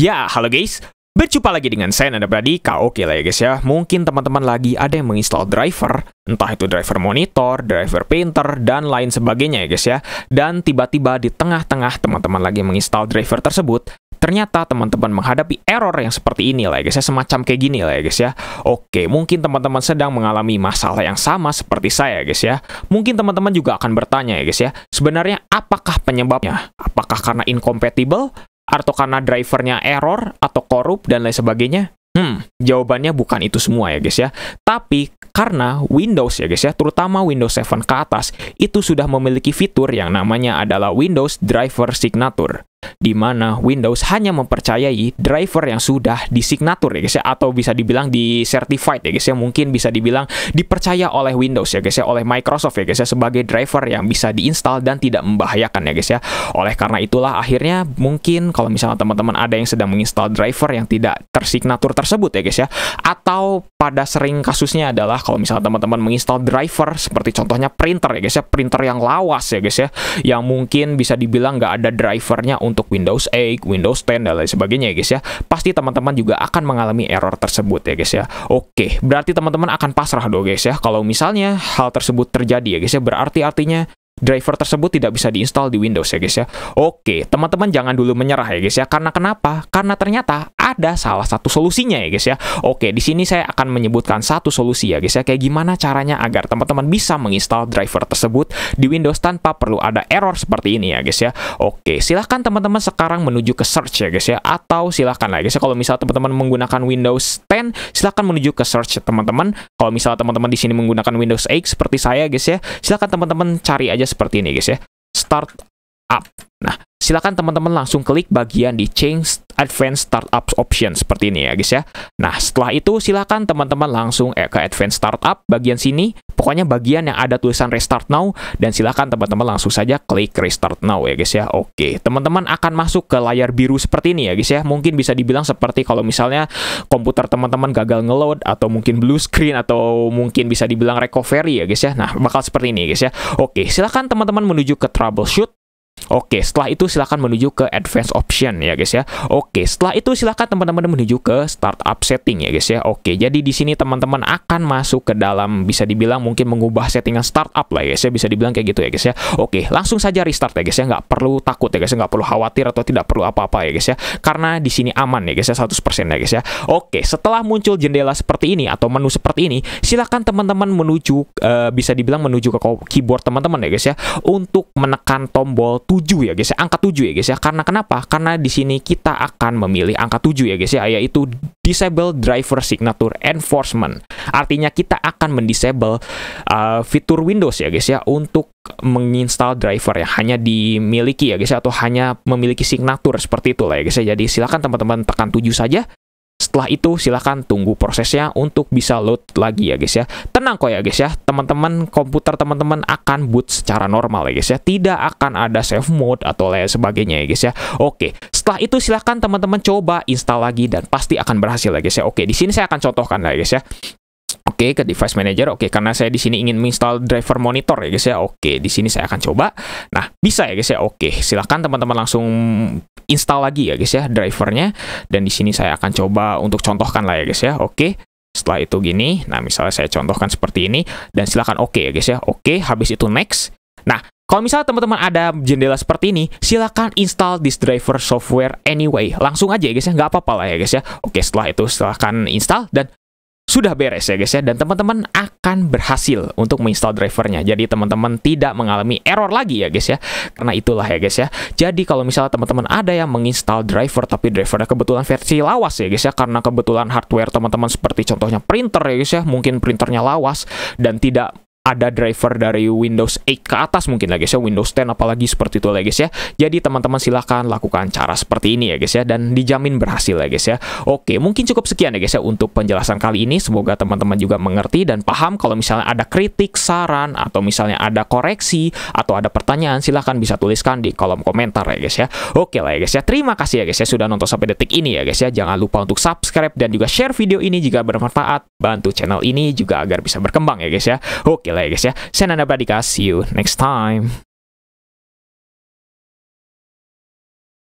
Ya, halo guys. Berjumpa lagi dengan saya Nanda Pradika. Oke lah ya guys ya. Mungkin teman-teman lagi ada yang menginstal driver, entah itu driver monitor, driver printer, dan lain sebagainya ya guys ya. Dan tiba-tiba di tengah-tengah teman-teman lagi menginstal driver tersebut, ternyata teman-teman menghadapi error yang seperti ini lah ya guys ya. Semacam kayak gini lah ya guys ya. Oke, mungkin teman-teman sedang mengalami masalah yang sama seperti saya guys ya. Mungkin teman-teman juga akan bertanya ya guys ya. Sebenarnya apakah penyebabnya? Apakah karena incompatible? Atau karena drivernya error, atau korup, dan lain sebagainya? Jawabannya bukan itu semua ya guys ya. Tapi karena Windows ya guys ya, terutama Windows 7 ke atas, itu sudah memiliki fitur yang namanya adalah Windows Driver Signature, di mana Windows hanya mempercayai driver yang sudah disignatur ya guys ya, atau bisa dibilang di certified ya guys ya, mungkin bisa dibilang dipercaya oleh Windows ya guys ya, oleh Microsoft ya guys ya, sebagai driver yang bisa diinstal dan tidak membahayakan ya guys ya. Oleh karena itulah akhirnya mungkin kalau misalnya teman-teman ada yang sedang menginstal driver yang tidak tersignatur tersebut ya guys ya, atau pada sering kasusnya adalah kalau misalnya teman-teman menginstal driver seperti contohnya printer ya guys ya, printer yang lawas ya guys ya, yang mungkin bisa dibilang nggak ada drivernya untuk Windows 8, Windows 10, dan lain sebagainya ya guys ya, pasti teman-teman juga akan mengalami error tersebut ya guys ya. Oke, berarti teman-teman akan pasrah dong guys ya kalau misalnya hal tersebut terjadi ya guys ya, berarti artinya driver tersebut tidak bisa diinstal di Windows ya guys ya. Oke, teman-teman jangan dulu menyerah ya guys ya. Karena kenapa? Karena ternyata ada salah satu solusinya ya guys ya. Oke, di sini saya akan menyebutkan satu solusi ya guys ya. Kayak gimana caranya agar teman-teman bisa menginstal driver tersebut di Windows tanpa perlu ada error seperti ini ya guys ya. Oke, silahkan teman-teman sekarang menuju ke search ya guys ya. Atau silahkan lah ya guys ya, kalau misalnya teman-teman menggunakan Windows 10, silahkan menuju ke search teman-teman. Kalau misalnya teman-teman di sini menggunakan Windows 8 seperti saya guys ya, silahkan teman-teman cari aja seperti ini guys ya, start up. Nah, silakan teman-teman langsung klik bagian di Change Advanced Startup Option seperti ini ya guys ya. Nah, setelah itu silakan teman-teman langsung ke Advanced Startup bagian sini, pokoknya bagian yang ada tulisan Restart Now, dan silakan teman-teman langsung saja klik Restart Now ya guys ya. Oke, teman-teman akan masuk ke layar biru seperti ini ya guys ya. Mungkin bisa dibilang seperti kalau misalnya komputer teman-teman gagal ngeload, atau mungkin blue screen, atau mungkin bisa dibilang recovery ya guys ya. Nah, bakal seperti ini guys ya. Oke, silakan teman-teman menuju ke Troubleshoot. Oke, setelah itu silahkan menuju ke Advanced Option ya guys ya. Oke, setelah itu silahkan teman-teman menuju ke Startup Setting ya guys ya. Oke, jadi di sini teman-teman akan masuk ke dalam, bisa dibilang mungkin mengubah settingan startup lah ya guys ya, bisa dibilang kayak gitu ya guys ya. Oke, langsung saja restart ya guys ya, nggak perlu takut ya guys ya, nggak perlu khawatir atau tidak perlu apa-apa ya guys ya, karena di sini aman ya guys ya, 100% ya guys ya. Oke, setelah muncul jendela seperti ini atau menu seperti ini, silahkan teman-teman menuju, bisa dibilang menuju ke keyboard teman-teman ya guys ya, untuk menekan tombol 7 ya guys ya, angka 7 ya guys ya. Karena kenapa? Karena di sini kita akan memilih angka 7 ya guys ya, yaitu Disable Driver Signature Enforcement. Artinya kita akan mendisable fitur Windows ya guys ya, untuk menginstal driver yang hanya dimiliki ya guys ya, atau hanya memiliki signature seperti itu lah ya guys ya. Jadi silakan teman-teman tekan 7 saja. Setelah itu silahkan tunggu prosesnya untuk bisa load lagi ya guys ya. Tenang kok ya guys ya, teman-teman, komputer teman-teman akan boot secara normal ya guys ya. Tidak akan ada save mode atau lain sebagainya ya guys ya. Oke, setelah itu silahkan teman-teman coba install lagi dan pasti akan berhasil ya guys ya. Oke, di sini saya akan contohkan lah ya guys ya. Oke, ke device manager. Oke, karena saya di sini ingin menginstal driver monitor ya guys ya. Oke, di sini saya akan coba. Nah, bisa ya guys ya. Oke, silakan teman-teman langsung install lagi ya guys ya drivernya. Dan di sini saya akan coba untuk contohkan lah ya guys ya. Oke. Setelah itu gini. Nah, misalnya saya contohkan seperti ini, dan silakan oke ya guys ya. Oke, habis itu next. Nah, kalau misalnya teman-teman ada jendela seperti ini, silakan install this driver software anyway. Langsung aja ya guys ya, nggak apa-apa lah ya guys ya. Oke, setelah itu silakan install dan sudah beres ya guys ya, dan teman-teman akan berhasil untuk menginstal drivernya. Jadi teman-teman tidak mengalami error lagi ya guys ya. Karena itulah ya guys ya. Jadi kalau misalnya teman-teman ada yang menginstal driver tapi drivernya kebetulan versi lawas ya guys ya, karena kebetulan hardware teman-teman seperti contohnya printer ya guys ya, mungkin printernya lawas dan tidak ada driver dari Windows 8 ke atas mungkin lah guys ya, Windows 10 apalagi seperti itu lah guys ya. Jadi teman-teman silahkan lakukan cara seperti ini ya guys ya, dan dijamin berhasil ya guys ya. Oke, mungkin cukup sekian ya guys ya untuk penjelasan kali ini. Semoga teman-teman juga mengerti dan paham. Kalau misalnya ada kritik, saran, atau misalnya ada koreksi atau ada pertanyaan, silahkan bisa tuliskan di kolom komentar ya guys ya. Oke lah ya guys ya, terima kasih ya guys ya sudah nonton sampai detik ini ya guys ya. Jangan lupa untuk subscribe dan juga share video ini jika bermanfaat. Bantu channel ini juga agar bisa berkembang ya guys ya. Oke lah ya guys ya. Saya Nanda Pradika, see you next time.